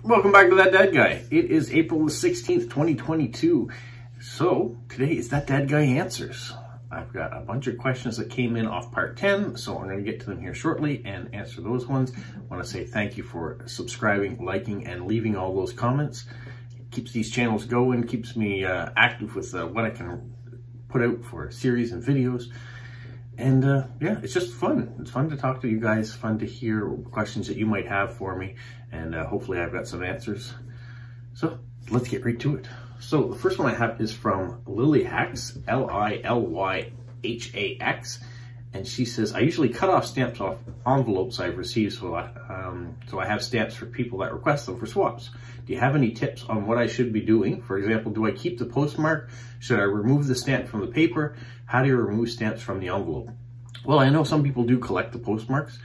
Welcome back to That Dad Guy. It is April the 16th, 2022. So today is That Dad Guy Answers. I've got a bunch of questions that came in off part 10, so I'm going to get to them here shortly and answer those ones. I want to say thank you for subscribing, liking, and leaving all those comments. It keeps these channels going, keeps me active with what I can put out for series and videos. And yeah, it's just fun. It's fun to talk to you guys, fun to hear questions that you might have for me, and hopefully I've got some answers. So let's get right to it. So the first one I have is from Lilyhax, Lilyhax, and she says, I usually cut off stamps off envelopes I've received, so I have stamps for people that request them for swaps. Do you have any tips on what I should be doing? For example, do I keep the postmark? Should I remove the stamp from the paper? How do you remove stamps from the envelope? Well, I know some people do collect the postmarks.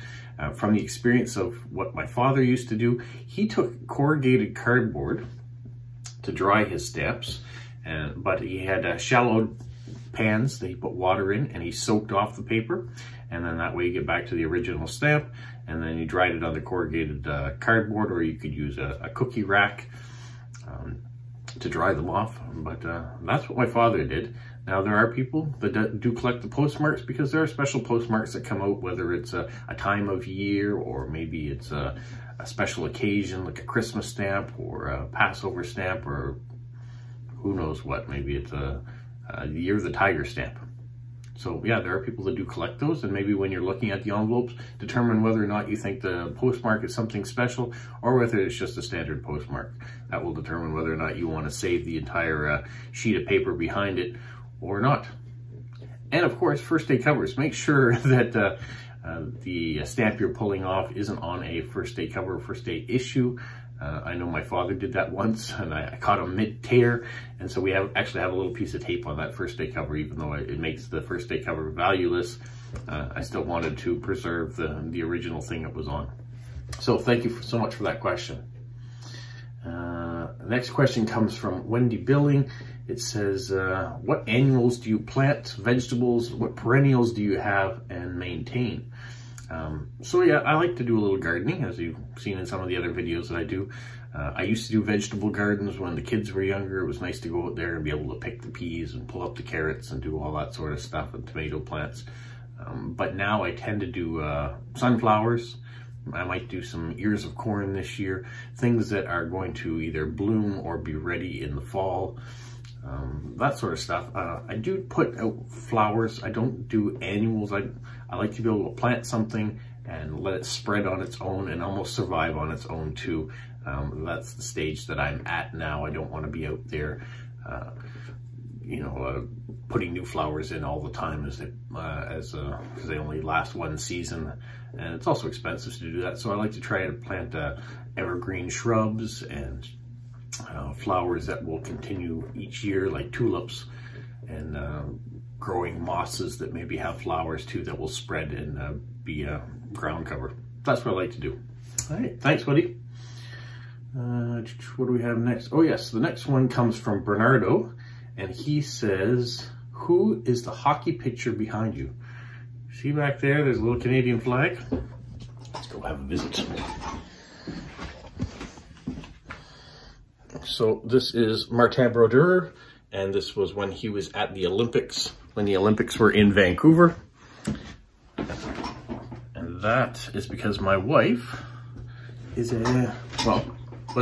From the experience of what my father used to do, he took corrugated cardboard to dry his stamps, but he had shallow pans that he put water in, and he soaked off the paper, and then that way you get back to the original stamp, and then you dried it on the corrugated cardboard, or you could use a cookie rack to dry them off. But that's what my father did. Now, there are people that do collect the postmarks because there are special postmarks that come out, whether it's a time of year, or maybe it's a special occasion like a Christmas stamp or a Passover stamp, or who knows what. Maybe it's a Year of the Tiger stamp. So yeah, there are people that do collect those, and maybe when you're looking at the envelopes, determine whether or not you think the postmark is something special or whether it's just a standard postmark. That will determine whether or not you want to save the entire sheet of paper behind it or not. And of course, first day covers. Make sure that the stamp you're pulling off isn't on a first day cover or first day issue. I know my father did that once, and I caught him mid-tear, and so we actually have a little piece of tape on that first day cover. Even though it makes the first day cover valueless, I still wanted to preserve the original thing it was on. So thank you so much for that question. The next question comes from Wendy Billing. It says, what annuals do you plant, vegetables, what perennials do you have and maintain? So yeah, I like to do a little gardening, as you've seen in some of the other videos that I do. I used to do vegetable gardens when the kids were younger. It was nice to go out there and be able to pick the peas and pull up the carrots and do all that sort of stuff, and tomato plants. But now I tend to do sunflowers. I might do some ears of corn this year, things that are going to either bloom or be ready in the fall. That sort of stuff. I do put out flowers. I don't do annuals. I like to be able to plant something and let it spread on its own and almost survive on its own too. That's the stage that I'm at now. I don't want to be out there, putting new flowers in all the time because they only last one season, and it's also expensive to do that. So I like to try to plant evergreen shrubs and flowers that will continue each year, like tulips, and growing mosses that maybe have flowers too that will spread and be a ground cover. That's what I like to do. All right, thanks, buddy. What do we have next? Oh yes, the next one comes from Bernardo, and he says, who is the hockey pitcher behind you? See back there, there's a little Canadian flag. Let's go have a visit. So this is Martin Brodeur, and this was when he was at the Olympics, when the Olympics were in Vancouver. And that is because my wife was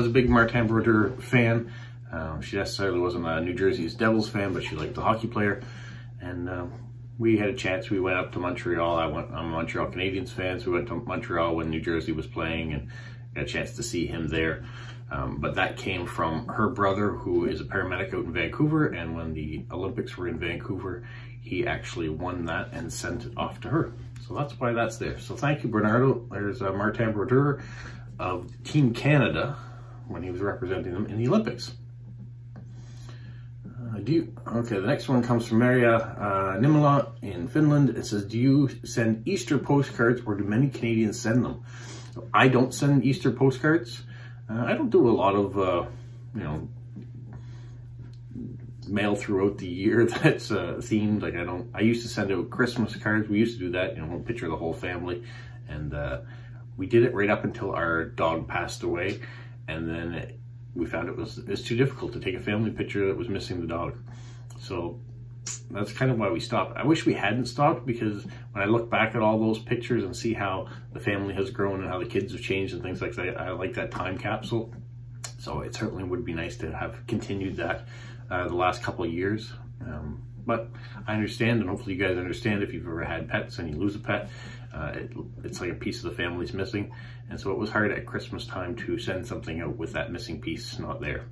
a big Martin Brodeur fan. She necessarily wasn't a New Jersey's Devils fan, but she liked the hockey player. And we had a chance. We went up to Montreal. I'm a Montreal Canadiens fan, so we went to Montreal when New Jersey was playing and got a chance to see him there. But that came from her brother, who is a paramedic out in Vancouver, and when the Olympics were in Vancouver, he actually won that and sent it off to her. So that's why that's there. So thank you, Bernardo. There's Martin Brodeur of Team Canada when he was representing them in the Olympics. Okay, the next one comes from Maria Nimala in Finland. It says, do you send Easter postcards, or do many Canadians send them? So I don't send Easter postcards. I don't do a lot of, mail throughout the year that's themed. Like I used to send out Christmas cards. We used to do that, a picture of the whole family. And we did it right up until our dog passed away. and then we found it was too difficult to take a family picture that was missing the dog. So that's kind of why we stopped. I wish we hadn't stopped, because when I look back at all those pictures and see how the family has grown and how the kids have changed and things like that, I like that time capsule. So it certainly would be nice to have continued that the last couple of years. But I understand, and hopefully you guys understand, if you've ever had pets and you lose a pet, it's like a piece of the family's missing. And so it was hard at Christmas time to send something out with that missing piece not there.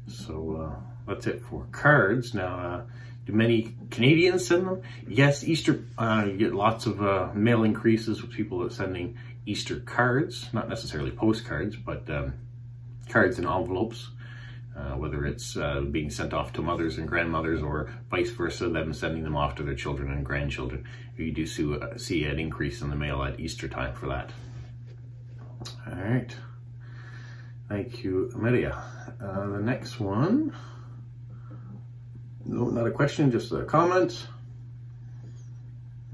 So that's it for cards. Now, do many Canadians send them? Yes, Easter, you get lots of mail increases with people that are sending Easter cards, not necessarily postcards, but cards in envelopes. Whether it's being sent off to mothers and grandmothers, or vice versa, them sending them off to their children and grandchildren. You do see an increase in the mail at Easter time for that. All right. Thank you, Amelia. The next one, no, not a question, just a comment.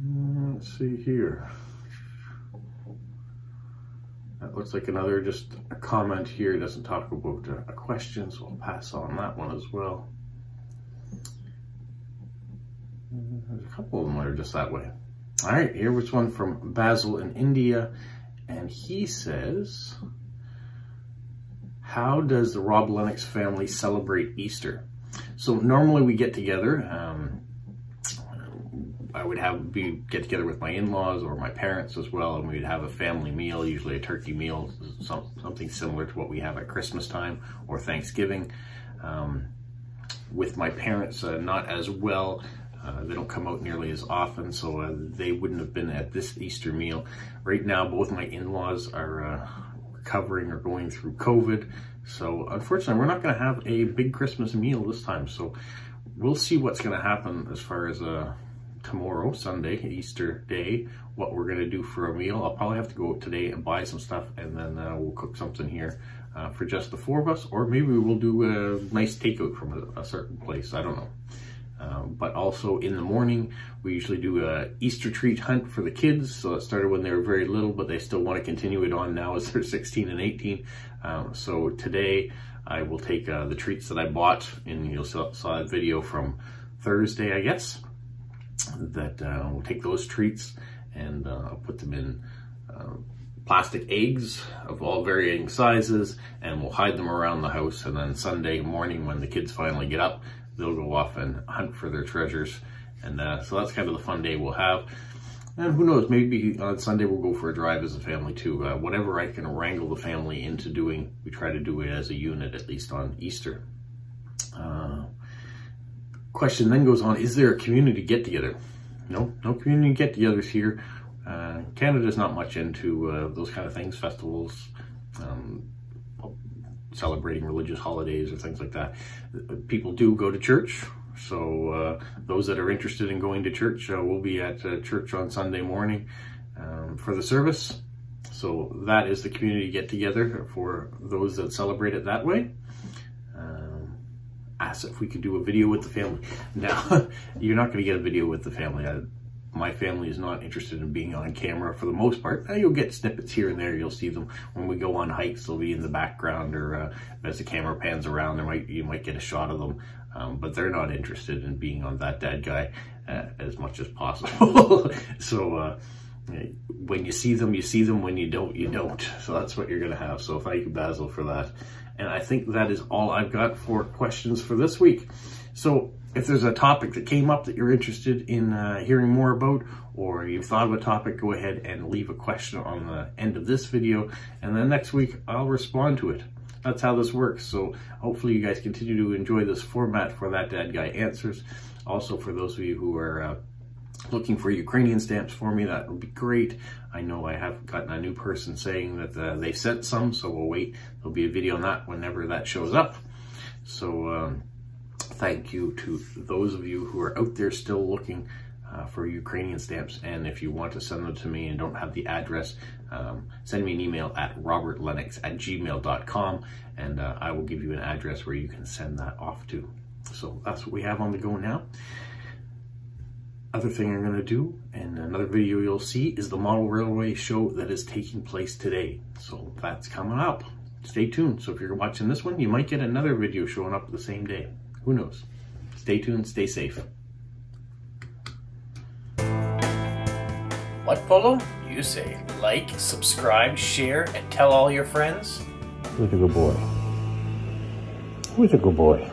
Let's see here. That looks like another, just a comment here. It doesn't talk about a question, so I'll pass on that one as well. There's a couple of them that are just that way. All right, here was one from Basil in India, and he says, how does the Rob Lennox family celebrate Easter? So normally we get together. I would get together with my in-laws or my parents as well, and we'd have a family meal, usually a turkey meal, something similar to what we have at Christmas time or Thanksgiving. With my parents, not as well. They don't come out nearly as often, so they wouldn't have been at this Easter meal. Right now, both my in-laws are recovering or going through COVID, so unfortunately, we're not going to have a big Christmas meal this time. So we'll see what's going to happen as far as tomorrow, Sunday, Easter Day, what we're going to do for a meal. I'll probably have to go out today and buy some stuff, and then we'll cook something here for just the four of us, or maybe we'll do a nice takeout from a certain place. I don't know. But also in the morning, we usually do a Easter treat hunt for the kids. So it started when they were very little, but they still want to continue it on now as they're 16 and 18. So today I will take the treats that I bought, and you'll saw a video from Thursday, I guess, that we'll take those treats and I'll put them in plastic eggs of all varying sizes, and we'll hide them around the house. And then Sunday morning, when the kids finally get up, they'll go off and hunt for their treasures. And so that's kind of the fun day we'll have. And who knows, maybe on Sunday we'll go for a drive as a family too. Whatever I can wrangle the family into doing, we try to do it as a unit, at least on Easter. Question then goes on, is there a community get-together? No community get-togethers here. Canada's not much into those kind of things, festivals, celebrating religious holidays or things like that. People do go to church, so those that are interested in going to church will be at church on Sunday morning for the service. So that is the community get-together for those that celebrate it that way. Asked if we could do a video with the family. Now, you're not going to get a video with the family. My family is not interested in being on camera for the most part. You'll get snippets here and there. You'll see them when we go on hikes. They'll be in the background, or as the camera pans around, you might get a shot of them. But they're not interested in being on That Dad Guy as much as possible. So when you see them, you see them. When you don't, you don't. So that's what you're going to have. So thank you, Basil, for that. And I think that is all I've got for questions for this week. So if there's a topic that came up that you're interested in hearing more about, or you've thought of a topic, go ahead and leave a question on the end of this video, and then next week I'll respond to it. That's how this works. So hopefully you guys continue to enjoy this format for That Dad Guy Answers. Also, for those of you who are looking for Ukrainian stamps for me, that would be great. I know I have gotten a new person saying that they sent some, so we'll wait. There'll be a video on that whenever that shows up. So thank you to those of you who are out there still looking for Ukrainian stamps. And if you want to send them to me and don't have the address, send me an email at robertlennox@gmail.com, and I will give you an address where you can send that off to. So that's what we have on the go now. Other thing I'm going to do, and another video you'll see, is the model railway show that is taking place today. So that's coming up. stay tuned. So if you're watching this one, you might get another video showing up the same day. Who knows? Stay tuned, stay safe. What, Polo? You say like, subscribe, share, and tell all your friends? Who's a good boy? Who's a good boy?